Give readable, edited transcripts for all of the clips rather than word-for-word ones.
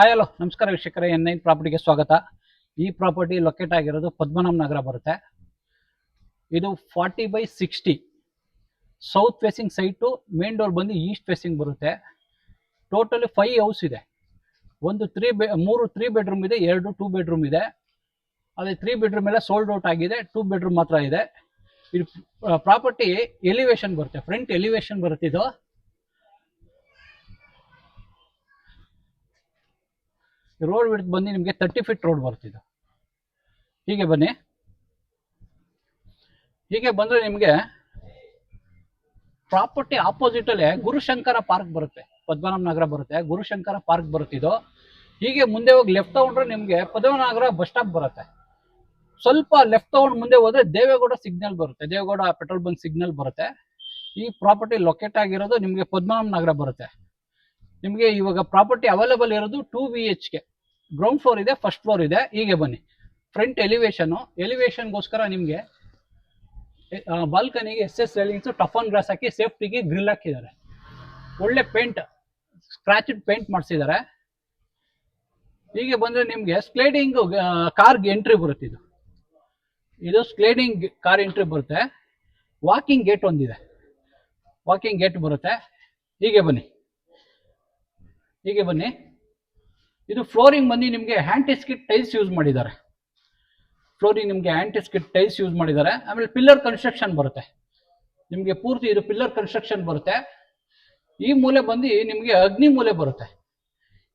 Hi hello ನಮಸ್ಕಾರ ವೀಕ್ಷಕರೇ, N9 ಪ್ರಾಪರ್ಟಿಗೆ ಸ್ವಾಗತ. ಈ ಪ್ರಾಪರ್ಟಿ ಲೊಕೇಟ್ ಆಗಿರೋದು ಪದ್ಮನಾಭ ನಗರ ಬರುತ್ತೆ. ಇದು 40/60 south facing site. Main door ಬಂದು ಈಸ್ಟ್ ಫೇಸಿಂಗ್ ಬರುತ್ತೆ. ಟೋಟಲಿ 5 ಹೌಸ್ ಇದೆ. ಒಂದು 3 ಬೆಡ್ರೂಮ್ ಇದೆ, 2 2 ಬೆಡ್ರೂಮ್ ಇದೆ. ಅದೇ 3 ಬೆಡ್ರೂಮ್ ಎಲ್ಲ ಸೋಲ್ಡ್ ಔಟ್ ಆಗಿದೆ, 2 ಬೆಡ್ರೂಮ್ ಮಾತ್ರ ಇದೆ. ಇದು ಪ್ರಾಪರ್ಟಿ ಎಲಿವೇಶನ್ ಬರುತ್ತೆ, ಫ್ರಂಟ್ ಎಲಿವೇಶನ್ ಬರುತ್ತೆ. ಇದು ರೋಡ್ ವಿಡ್ತ್ ಬಂದು ನಿಮಗೆ 30 ಫೀಟ್ ರೋಡ್ ಬರ್ತಿದೆ. ಹೀಗೆ ಬನ್ನಿ. ಹೀಗೆ ಬಂದ್ರೆ ನಿಮಗೆ ಪ್ರಾಪರ್ಟಿ ಆಪೋಸಿಟ್ ಅಲ್ಲೇ ಗುರುಶಂಕರ ಪಾರ್ಕ್ ಬರುತ್ತೆ. ಪದ್ಮನಾಭ ನಗರ ಬರುತ್ತೆ, ಗುರುಶಂಕರ ಪಾರ್ಕ್ ಬರುತ್ತಿದ್ದು. ಹೀಗೆ ಮುಂದೆ ಹೋಗಿ ಲೆಫ್ಟ್ ತಗೊಂಡ್ರೆ ನಿಮಗೆ ಪದ್ಮನಾಭ ನಗರ ಬಸ್ ಸ್ಟಾಪ್ ಬರುತ್ತೆ. ಸ್ವಲ್ಪ ಲೆಫ್ಟ್ ತಗೊಂಡು ಮುಂದೆ ಹೋದ್ರೆ ದೇವೇಗೌಡ ಸಿಗ್ನಲ್ ಬರುತ್ತೆ, ದೇವೇಗೌಡ ಪೆಟ್ರೋಲ್ ಬಂಕ್ ಸಿಗ್ನಲ್ ಬರುತ್ತೆ. ಈ ಪ್ರಾಪರ್ಟಿ ಲೊಕೇಟ್ ಆಗಿರೋದು ನಿಮಗೆ ಪದ್ಮನಾಭ ನಗರ ಬರುತ್ತೆ. ನಿಮಗೆ ಇವಾಗ ಪ್ರಾಪರ್ಟಿ ಅವೈಲೇಬಲ್ ಇರೋದು 2 BHK, ಗ್ರೌಂಡ್ ಫ್ಲೋರ್ ಇದೆ, ಫಸ್ಟ್ ಫ್ಲೋರ್ ಇದೆ. ಹೀಗೆ ಬನ್ನಿ. ಫ್ರಂಟ್ ಎಲಿವೇಶನ್ಗೋಸ್ಕರ ನಿಮಗೆ ಬಾಲ್ಕನಿಗೆ SS ರೈಲಿಂಗ್ಸ್, ಟಫನ್ ಗ್ಲಾಸ್ ಹಾಕಿ ಸೇಫ್ಟಿಗೆ ಗ್ರಿಲ್ ಹಾಕಿದ್ದಾರೆ. ಒಳ್ಳೆ ಪೇಂಟ್, ಸ್ಕ್ರಾಚ್ ಪೇಂಟ್ ಮಾಡಿಸಿದ್ದಾರೆ. ಹೀಗೆ ಬಂದ್ರೆ ನಿಮಗೆ ಸ್ಲೈಡಿಂಗ್ ಕಾರ್ಗೆ ಎಂಟ್ರಿ ಬರುತ್ತೆ. ಇದು ಸ್ಲೈಡಿಂಗ್ ಕಾರ್ ಎಂಟ್ರಿ ಬರುತ್ತೆ. ವಾಕಿಂಗ್ ಗೇಟ್ ಒಂದಿದೆ, ವಾಕಿಂಗ್ ಗೇಟ್ ಬರುತ್ತೆ. ಹೀಗೆ ಬನ್ನಿ. ಹೀಗೆ ಬನ್ನಿ. ಇದು ಫ್ಲೋರಿಂಗ್ ಬಂದು ನಿಮಗೆ ಹ್ಯಾಂಟಿಸ್ಕಿಟ್ ಟೈಲ್ಸ್ ಯೂಸ್ ಮಾಡಿದ್ದಾರೆ. ಫ್ಲೋರಿಂಗ್ ನಿಮಗೆ ಹ್ಯಾಂಟಿಸ್ಕಿಟ್ ಟೈಲ್ಸ್ ಯೂಸ್ ಮಾಡಿದ್ದಾರೆ. ಆಮೇಲೆ ಪಿಲ್ಲರ್ ಕನ್ಸ್ಟ್ರಕ್ಷನ್ ಬರುತ್ತೆ ನಿಮಗೆ ಪೂರ್ತಿ. ಇದು ಪಿಲ್ಲರ್ ಕನ್ಸ್ಟ್ರಕ್ಷನ್ ಬರುತ್ತೆ. ಈ ಮೂಲೆ ಬಂದು ನಿಮಗೆ ಅಗ್ನಿ ಮೂಲೆ ಬರುತ್ತೆ.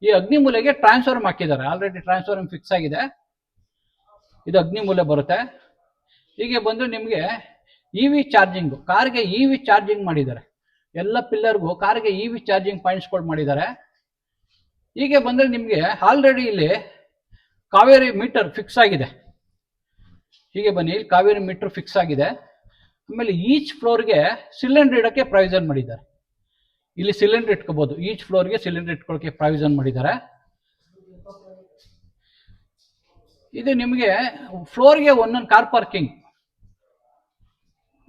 ಈ ಅಗ್ನಿ ಮೂಲೆಗೆ ಟ್ರಾನ್ಸ್ಫಾರ್ಮ್ ಹಾಕಿದ್ದಾರೆ, ಆಲ್ರೆಡಿ ಟ್ರಾನ್ಸ್ಫಾರ್ಮ್ ಫಿಕ್ಸ್ ಆಗಿದೆ. ಇದು ಅಗ್ನಿ ಮೂಲೆ ಬರುತ್ತೆ. ಹೀಗೆ ಬಂದು ನಿಮಗೆ EV ಚಾರ್ಜಿಂಗ್, ಕಾರ್ಗೆ EV ಚಾರ್ಜಿಂಗ್ ಮಾಡಿದ್ದಾರೆ. ಎಲ್ಲ ಪಿಲ್ಲರ್ಗೂ ಕಾರ್ಗೆ EV ಚಾರ್ಜಿಂಗ್ ಪಾಯಿಂಟ್ಸ್ಗಳು ಮಾಡಿದ್ದಾರೆ. ಹೀಗೆ ಬಂದ್ರೆ ನಿಮಗೆ ಆಲ್ರೆಡಿ ಇಲ್ಲಿ ಕಾವೇರಿ ಮೀಟರ್ ಫಿಕ್ಸ್ ಆಗಿದೆ. ಹೀಗೆ ಬನ್ನಿ, ಇಲ್ಲಿ ಕಾವೇರಿ ಮೀಟರ್ ಫಿಕ್ಸ್ ಆಗಿದೆ. ಆಮೇಲೆ ಈಚ್ ಫ್ಲೋರ್ಗೆ ಸಿಲಿಂಡರ್ ಇಡಕ್ಕೆ ಪ್ರಾವಿಷನ್ ಮಾಡಿದ್ದಾರೆ. ಇಲ್ಲಿ ಸಿಲಿಂಡರ್ ಇಟ್ಕೋಬಹುದು, ಈಚ್ ಫ್ಲೋರ್ಗೆ ಸಿಲಿಂಡರ್ ಇಟ್ಕೊಳ್ಳೋಕೆ ಪ್ರಾವಿಷನ್ ಮಾಡಿದ್ದಾರೆ. ಇದು ನಿಮಗೆ ಫ್ಲೋರ್ಗೆ ಒಂದೊಂದು ಕಾರ್ ಪಾರ್ಕಿಂಗ್,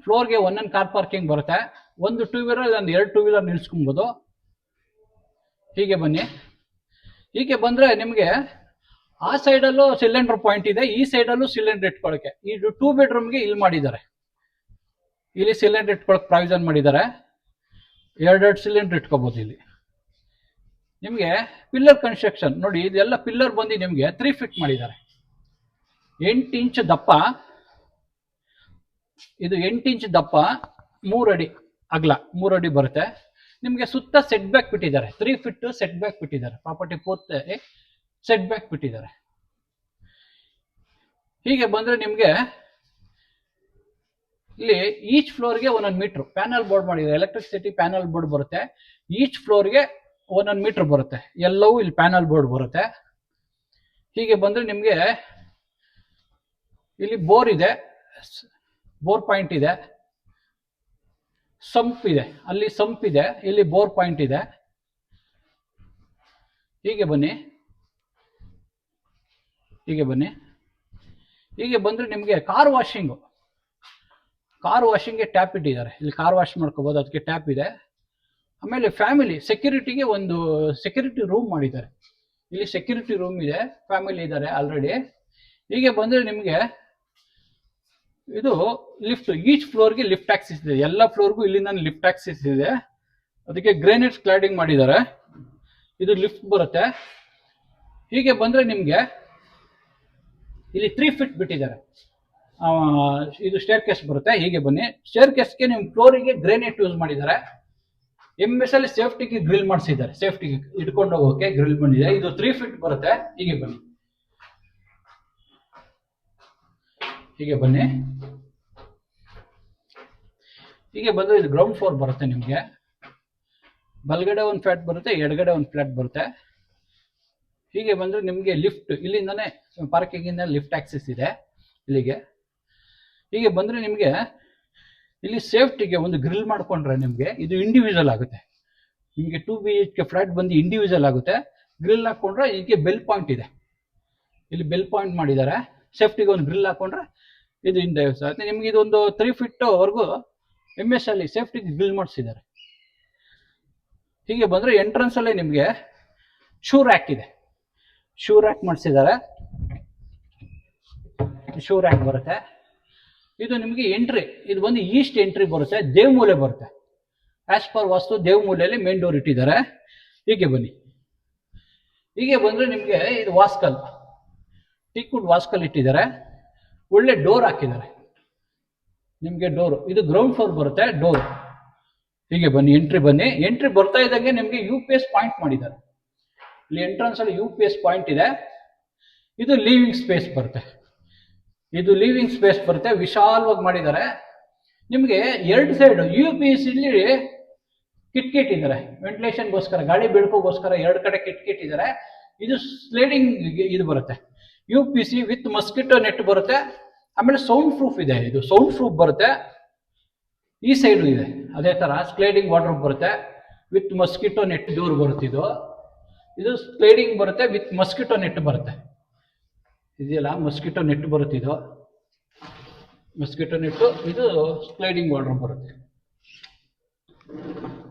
ಫ್ಲೋರ್ಗೆ ಒಂದೊಂದು ಕಾರ್ ಪಾರ್ಕಿಂಗ್ ಬರುತ್ತೆ. ಒಂದು 2 ವೀಲರ್, ಒಂದು 2 2 ವೀಲರ್ ನಿಲ್ಸ್ಕೊಬಹುದು. ಹೀಗೆ ಬನ್ನಿ. ಹೀಗೆ ಬಂದ್ರೆ ನಿಮಗೆ ಆ ಸೈಡಲ್ಲೂ ಸಿಲಿಂಡರ್ ಪಾಯಿಂಟ್ ಇದೆ, ಈ ಸೈಡಲ್ಲೂ ಸಿಲಿಂಡರ್ ಇಟ್ಕೊಳ್ಳೋಕೆ. ಇದು 2 ಬೆಡ್ರೂಮ್ಗೆ ಇಲ್ಲಿ ಮಾಡಿದ್ದಾರೆ. ಇಲ್ಲಿ ಸಿಲಿಂಡರ್ ಇಟ್ಕೊಳ್ಳೋಕೆ ಪ್ರಾವಿಷನ್ ಮಾಡಿದ್ದಾರೆ. 2 ಸಿಲಿಂಡರ್ ಇಟ್ಕೋಬಹುದು ಇಲ್ಲಿ. ನಿಮಗೆ ಪಿಲ್ಲರ್ ಕನ್ಸ್ಟ್ರಕ್ಷನ್ ನೋಡಿ, ಇದೆಲ್ಲ ಪಿಲ್ಲರ್ ಬಂದು ನಿಮಗೆ 3 ಫೀಟ್ ಮಾಡಿದ್ದಾರೆ. 8 ಇಂಚ್ ದಪ್ಪ, ಇದು 8 ಇಂಚ್ ದಪ್ಪ, 3 ಅಡಿ ಅಗಲ, 3 ಅಡಿ ಬರುತ್ತೆ. ನಿಮಗೆ ಸುತ್ತ ಸೆಟ್ ಬ್ಯಾಕ್ ಬಿಟ್ಟಿದ್ದಾರೆ, 3 ಫೀಟ್ ಸೆಟ್ ಬ್ಯಾಕ್ ಬಿಟ್ಟಿದ್ದಾರೆ. ಪ್ರಾಪರ್ಟಿ ಪೂರ್ತಿ ಸೆಟ್ ಬ್ಯಾಕ್ ಬಿಟ್ಟಿದ್ದಾರೆ. ಹೀಗೆ ಬಂದ್ರೆ ನಿಮಗೆ ಇಲ್ಲಿ ಈಚ್ ಫ್ಲೋರ್ಗೆ ಒಂದೊಂದು ಮೀಟರ್ ಪ್ಯಾನಲ್ ಬೋರ್ಡ್ ಮಾಡಿದ್ದಾರೆ. ಎಲೆಕ್ಟ್ರಿಸಿಟಿ ಪ್ಯಾನಲ್ ಬೋರ್ಡ್ ಬರುತ್ತೆ. ಈಚ್ ಫ್ಲೋರ್ಗೆ ಒಂದೊಂದು ಮೀಟರ್ ಬರುತ್ತೆ. ಎಲ್ಲವೂ ಇಲ್ಲಿ ಪ್ಯಾನಲ್ ಬೋರ್ಡ್ ಬರುತ್ತೆ. ಹೀಗೆ ಬಂದ್ರೆ ನಿಮಗೆ ಇಲ್ಲಿ ಬೋರ್ ಇದೆ, ಬೋರ್ ಪಾಯಿಂಟ್ ಇದೆ, ಸಂಪ್ ಇದೆ, ಅಲ್ಲಿ ಸಂಪ್ ಇದೆ, ಇಲ್ಲಿ ಬೋರ್ ಪಾಯಿಂಟ್ ಇದೆ. ಹೀಗೆ ಬನ್ನಿ. ಹೀಗೆ ಬನ್ನಿ. ಹೀಗೆ ಬಂದ್ರೆ ನಿಮಗೆ ಕಾರ್ ವಾಷಿಂಗ್ಗೆ ಟ್ಯಾಪ್ ಇಟ್ಟಿದ್ದಾರೆ. ಇಲ್ಲಿ ಕಾರ್ ವಾಶ್ ಮಾಡ್ಕೋಬಹುದು, ಅದಕ್ಕೆ ಟ್ಯಾಪ್ ಇದೆ. ಆಮೇಲೆ ಫ್ಯಾಮಿಲಿ ಸೆಕ್ಯೂರಿಟಿಗೆ ಒಂದು ಸೆಕ್ಯೂರಿಟಿ ರೂಮ್ ಮಾಡಿದ್ದಾರೆ. ಇಲ್ಲಿ ಸೆಕ್ಯೂರಿಟಿ ರೂಮ್ ಇದೆ, ಫ್ಯಾಮಿಲಿ ಇದ್ದಾರೆ ಆಲ್ರೆಡಿ. ಹೀಗೆ ಬಂದ್ರೆ ನಿಮಗೆ ಇದು ಲಿಫ್ಟ್, ಈಚ್ ಫ್ಲೋರ್ಗೆ ಲಿಫ್ಟ್ ಆಕ್ಸಿಸ್ ಇದೆ. ಎಲ್ಲ ಫ್ಲೋರ್ಗೂ ಇಲ್ಲಿಂದ ಲಿಫ್ಟ್ ಆಕ್ಸಿಸ್ ಇದೆ. ಅದಕ್ಕೆ ಗ್ರಾನೈಟ್ ಕ್ಲಾಡಿಂಗ್ ಮಾಡಿದ್ದಾರೆ. ಇದು ಲಿಫ್ಟ್ ಬರುತ್ತೆ. ಹೀಗೆ ಬಂದ್ರೆ ನಿಮಗೆ ಇಲ್ಲಿ 3 ಫೀಟ್ ಬಿಟ್ಟಿದ್ದಾರೆ. ಇದು ಸ್ಟೇರ್ ಕೇಸ್ ಬರುತ್ತೆ. ಹೀಗೆ ಬನ್ನಿ. ಸ್ಟೇರ್ ಕೇಸ್ಗೆ ನಿಮ್ಮ ಫ್ಲೋರಿಗೆ ಗ್ರಾನೈಟ್ ಯೂಸ್ ಮಾಡಿದ್ದಾರೆ. MS ಅಲ್ಲಿ ಸೇಫ್ಟಿಗೆ ಗ್ರಿಲ್ ಮಾಡಿಸಿದ್ದಾರೆ, ಸೇಫ್ಟಿಗೆ ಇಟ್ಕೊಂಡು ಹೋಗೋಕೆ ಗ್ರಿಲ್ ಬಂದಿದೆ. ಇದು 3 ಫೀಟ್ ಬರುತ್ತೆ. ಹೀಗೆ ಬನ್ನಿ. ಹೀಗೆ ಬನ್ನಿ. ಹೀಗೆ ಬಂದ್ರೆ ಇದು ಗ್ರೌಂಡ್ ಫ್ಲೋರ್ ಬರುತ್ತೆ. ನಿಮಗೆ ಬಲ್ಗಡೆ ಒಂದು ಫ್ಲಾಟ್ ಬರುತ್ತೆ, ಎಡಗಡೆ ಒಂದು ಫ್ಲಾಟ್ ಬರುತ್ತೆ. ಹೀಗೆ ಬಂದ್ರೆ ನಿಮಗೆ ಲಿಫ್ಟ್ ಇಲ್ಲಿಂದಾನೆ ಪಾರ್ಕಿಂಗ್ ಇಂದ ಲಿಫ್ಟ್ ಆಕ್ಸೆಸ್ ಇದೆ ಇಲ್ಲಿಗೆ. ಹೀಗೆ ಬಂದ್ರೆ ನಿಮಗೆ ಇಲ್ಲಿ ಸೇಫ್ಟಿಗೆ ಒಂದು ಗ್ರಿಲ್ ಮಾಡ್ಕೊಂಡ್ರೆ ನಿಮಗೆ ಇದು ಇಂಡಿವಿಜುವಲ್ ಆಗುತ್ತೆ. ನಿಮಗೆ 2 BHK ಫ್ಲಾಟ್ ಬಂದು ಇಂಡಿವಿಜುವಲ್ ಆಗುತ್ತೆ. ಗ್ರಿಲ್ ಹಾಕೊಂಡ್ರೆ ಹೀಗೆ ಬೆಲ್ ಪಾಯಿಂಟ್ ಇದೆ, ಇಲ್ಲಿ ಬೆಲ್ ಪಾಯಿಂಟ್ ಮಾಡಿದ್ದಾರೆ. ಸೇಫ್ಟಿಗೆ ಒಂದು ಗ್ರಿಲ್ ಹಾಕೊಂಡ್ರೆ ಇದು ಹಿಂದೆ ನಿಮ್ಗೆ ಇದೊಂದು 3 ಫೀಟ್ ವರೆಗೂ MS ಅಲ್ಲಿ ಸೇಫ್ಟಿಗೆ ಗ್ರಿಲ್ ಮಾಡಿಸಿದ್ದಾರೆ. ಹೀಗೆ ಬಂದ್ರೆ ಎಂಟ್ರೆನ್ಸ್ ಅಲ್ಲೇ ನಿಮಗೆ ಶೂ ರ್ಯಾಕ್ ಇದೆ. ಶೂ ರ್ಯಾಕ್ ಮಾಡಿಸಿದ್ದಾರೆ. ಶೂ ರ್ಯಾಕ್ ಬರುತ್ತೆ. ಇದು ನಿಮಗೆ ಎಂಟ್ರಿ, ಇದು ಬಂದು ಈಸ್ಟ್ ಎಂಟ್ರಿ ಬರುತ್ತೆ, ದೇವಮೂಲೆ ಬರುತ್ತೆ. ಆಸ್ ಪರ್ ವಾಸ್ತು ದೇವಮೂಲೆಯಲ್ಲಿ ಮೇನ್ ಡೋರ್ ಇಟ್ಟಿದ್ದಾರೆ. ಹೀಗೆ ಬನ್ನಿ, ಹೀಗೆ ಬಂದ್ರೆ ನಿಮಗೆ ಇದು ವಾಸ್ಕಲ್, ಟೀಕ್ವುಡ್ ವಾಸ್ಕಲ್ ಇಟ್ಟಿದ್ದಾರೆ. ಒಳ್ಳೆ ಡೋರ್ ಹಾಕಿದ್ದಾರೆ ನಿಮಗೆ. ಡೋರು ಇದು ಗ್ರೌಂಡ್ ಫ್ಲೋರ್ ಬರುತ್ತೆ. ಡೋರ್ ಹೀಗೆ ಬನ್ನಿ, ಎಂಟ್ರಿ ಬನ್ನಿ. ಎಂಟ್ರಿ ಬರ್ತಾ ಇದ್ದಂಗೆ ನಿಮಗೆ UPS ಪಾಯಿಂಟ್ ಮಾಡಿದ್ದಾರೆ. ಇಲ್ಲಿ ಎಂಟ್ರನ್ಸ್ ಅಲ್ಲಿ UPS ಪಾಯಿಂಟ್ ಇದೆ. ಇದು ಲೀವಿಂಗ್ ಸ್ಪೇಸ್ ಬರುತ್ತೆ. ಇದು ಲೀವಿಂಗ್ ಸ್ಪೇಸ್ ಬರುತ್ತೆ, ವಿಶಾಲವಾಗಿ ಮಾಡಿದ್ದಾರೆ. ನಿಮಗೆ ಎರಡು ಸೈಡ್ UPS ಇಲ್ಲಿ ಕಿಟಕಿ ಇಟ್ಟಿದ್ದಾರೆ, ವೆಂಟಿಲೇಷನ್ಗೋಸ್ಕರ, ಗಾಳಿ ಬೆಳಕೋಗೋಸ್ಕರ ಎರಡು ಕಡೆ ಕಿಟಕಿ ಇಟ್ಟಿದ್ದಾರೆ. ಇದು ಸ್ಲೈಡಿಂಗ್ ಇದು ಬರುತ್ತೆ, UPC ವಿತ್ ಮಸ್ಕಿಟೋ ನೆಟ್ ಬರುತ್ತೆ. ಆಮೇಲೆ ಸೌಂಡ್ ಪ್ರೂಫ್ ಇದೆ, ಇದು ಸೌಂಡ್ ಪ್ರೂಫ್ ಬರುತ್ತೆ. ಈ ಸೈಡು ಇದೆ ಅದೇ ತರ ಸ್ಲೈಡಿಂಗ್ ವಾರ್ಡ್ರೋಬ್ ಬರುತ್ತೆ ವಿತ್ ಮಸ್ಕಿಟೋ ನೆಟ್ ಡೋರ್ ಬರುತ್ತೆ. ಇದು ಸ್ಲೈಡಿಂಗ್ ಬರುತ್ತೆ ವಿತ್ ಮಸ್ಕಿಟೋ ನೆಟ್ ಬರುತ್ತೆ. ಇದೆಯಲ್ಲ ಮಸ್ಕಿಟೋ ನೆಟ್ ಬರುತ್ತೆ, ಇದು ಮಸ್ಕಿಟೋ ನೆಟ್ಟು. ಇದು ಸ್ಲೈಡಿಂಗ್ ವಾರ್ಡ್ರೋಬ್ ಬರುತ್ತೆ,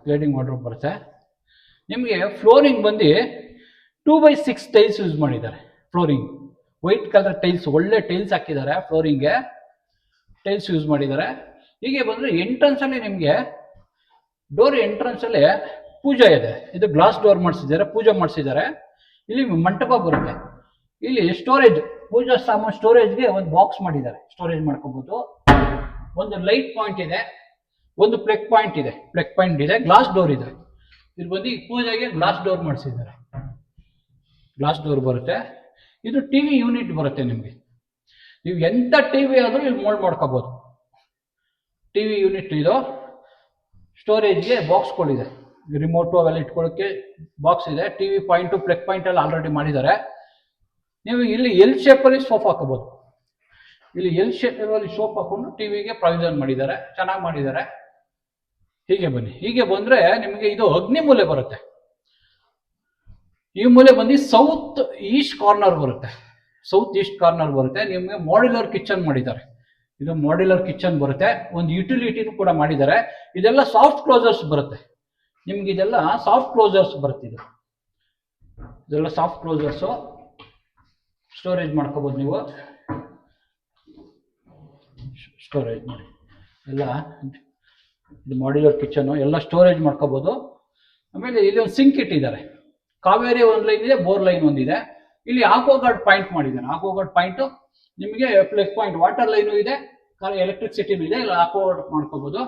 ಸ್ಲೈಡಿಂಗ್ ವಾರ್ಡ್ರೋಬ್ ಬರುತ್ತೆ. ನಿಮಗೆ ಫ್ಲೋರಿಂಗ್ ಬಂದು 2x6 ಟೈಲ್ಸ್ ಯೂಸ್ ಮಾಡಿದ್ದಾರೆ. ಫ್ಲೋರಿಂಗ್ ವೈಟ್ ಕಲರ್ ಟೈಲ್ಸ್, ಒಳ್ಳೆ ಟೈಲ್ಸ್ ಹಾಕಿದ್ದಾರೆ. ಫ್ಲೋರಿಂಗ್ಗೆ ಟೈಲ್ಸ್ ಯೂಸ್ ಮಾಡಿದ್ದಾರೆ. ಹೀಗೆ ಬಂದರೆ ಎಂಟ್ರನ್ಸ್ ಅಲ್ಲಿ ನಿಮಗೆ ಡೋರ್ ಎಂಟ್ರನ್ಸ್ ಅಲ್ಲಿ ಪೂಜಾ ಇದೆ. ಇದು ಗ್ಲಾಸ್ ಡೋರ್ ಮಾಡಿಸಿದ್ದಾರೆ, ಪೂಜೆ ಮಾಡಿಸಿದ್ದಾರೆ. ಇಲ್ಲಿ ಮಂಟಪ ಬರುತ್ತೆ. ಇಲ್ಲಿ ಸ್ಟೋರೇಜ್, ಪೂಜಾ ಸಾಮಾನು ಸ್ಟೋರೇಜ್ಗೆ ಒಂದು ಬಾಕ್ಸ್ ಮಾಡಿದ್ದಾರೆ, ಸ್ಟೋರೇಜ್ ಮಾಡ್ಕೋಬಹುದು. ಒಂದು ಲೈಟ್ ಪಾಯಿಂಟ್ ಇದೆ, ಒಂದು ಪ್ಲಗ್ ಪಾಯಿಂಟ್ ಇದೆ. ಪ್ಲಗ್ ಪಾಯಿಂಟ್ ಇದೆ, ಗ್ಲಾಸ್ ಡೋರ್ ಇದೆ. ಇದು ಬಂದು ಪೂಜೆಗೆ ಗ್ಲಾಸ್ ಡೋರ್ ಮಾಡಿಸಿದ್ದಾರೆ, ಗ್ಲಾಸ್ ಡೋರ್ ಬರುತ್ತೆ. ಇದು TV ಯೂನಿಟ್ ಬರುತ್ತೆ ನಿಮಗೆ. ನೀವು ಎಂಥ TV ಆದರೂ ಇಲ್ಲಿ ಮೋಲ್ಡ್ ಮಾಡ್ಕೋಬಹುದು. TV ಯೂನಿಟ್ ಇದು. ಸ್ಟೋರೇಜ್ಗೆ ಬಾಕ್ಸ್ಗಳಿದೆ, ರಿಮೋಟು ಅವೆಲ್ಲ ಇಟ್ಕೊಳ್ಳೋಕ್ಕೆ ಬಾಕ್ಸ್ ಇದೆ. TV ಪಾಯಿಂಟು ಪ್ಲಗ್ ಪಾಯಿಂಟ್ ಎಲ್ಲ ಆಲ್ರೆಡಿ ಮಾಡಿದ್ದಾರೆ. ನೀವು ಇಲ್ಲಿ ಎಲ್ ಶೇಪಲ್ಲಿ ಸೋಫಾ ಹಾಕೋಬಹುದು. ಇಲ್ಲಿ ಎಲ್ ಶೇಪಲ್ಲಿ ಸೋಫಾ ಹಾಕೊಂಡು ಟಿವಿಗೆ ಪ್ರಾವಿಷನ್ ಮಾಡಿದ್ದಾರೆ, ಚೆನ್ನಾಗಿ ಮಾಡಿದ್ದಾರೆ. ಹೀಗೆ ಬನ್ನಿ, ಹೀಗೆ ಬಂದ್ರೆ ನಿಮಗೆ ಇದು ಅಗ್ನಿ ಮೂಲೆ ಬರುತ್ತೆ. ಈ ಮೂಲೆ ಬಂದು ಸೌತ್ ಈಸ್ಟ್ ಕಾರ್ನರ್ ಬರುತ್ತೆ, ಸೌತ್ ಈಸ್ಟ್ ಕಾರ್ನರ್ ಬರುತ್ತೆ. ನಿಮಗೆ ಮಾಡ್ಯುಲರ್ ಕಿಚನ್ ಮಾಡಿದ್ದಾರೆ. ಇದು ಮಾಡ್ಯುಲರ್ ಕಿಚನ್ ಬರುತ್ತೆ, ಒಂದು ಯುಟಿಲಿಟಿನೂ ಕೂಡ ಮಾಡಿದ್ದಾರೆ. ಇದೆಲ್ಲ ಸಾಫ್ಟ್ ಕ್ಲೋಸರ್ಸ್ ಬರುತ್ತೆ ನಿಮ್ಗೆ, ಇದೆಲ್ಲ ಸಾಫ್ಟ್ ಕ್ಲೋಸರ್ಸ್ ಬರುತ್ತೆ. ಇದೆಲ್ಲ ಸಾಫ್ಟ್ ಕ್ಲೋಸರ್ಸು. ಸ್ಟೋರೇಜ್ ಮಾಡ್ಕೋಬಹುದು ನೀವು, ಸ್ಟೋರೇಜ್ ಮಾಡಿ ಎಲ್ಲ. ಇದು ಮಾಡ್ಯುಲರ್ ಕಿಚನ್, ಎಲ್ಲ ಸ್ಟೋರೇಜ್ ಮಾಡ್ಕೋಬಹುದು. ಆಮೇಲೆ ಇಲ್ಲಿ ಒಂದು ಸಿಂಕ್ ಇಟ್ಟಿದ್ದಾರೆ. ಕಾವೇರಿ ಒಂದು ಲೈನ್ ಇದೆ, ಬೋರ್ ಲೈನ್ ಒಂದಿದೆ. ಇಲ್ಲಿ ಆಕ್ವಾಗಾರ್ಡ್ ಪಾಯಿಂಟ್ ಮಾಡಿದ್ದಾರೆ. ಆಕ್ವಾಗಾರ್ಡ್ ಪಾಯಿಂಟ್ ನಿಮಗೆ ಪ್ಲಗ್ ಪಾಯಿಂಟ್, ವಾಟರ್ ಲೈನು ಇದೆ, ಎಲೆಕ್ಟ್ರಿಸಿಟಿನೂ ಇದೆ. ಇಲ್ಲ ಆಕ್ವಾಗಾರ್ಡ್ ಮಾಡ್ಕೋಬಹುದು.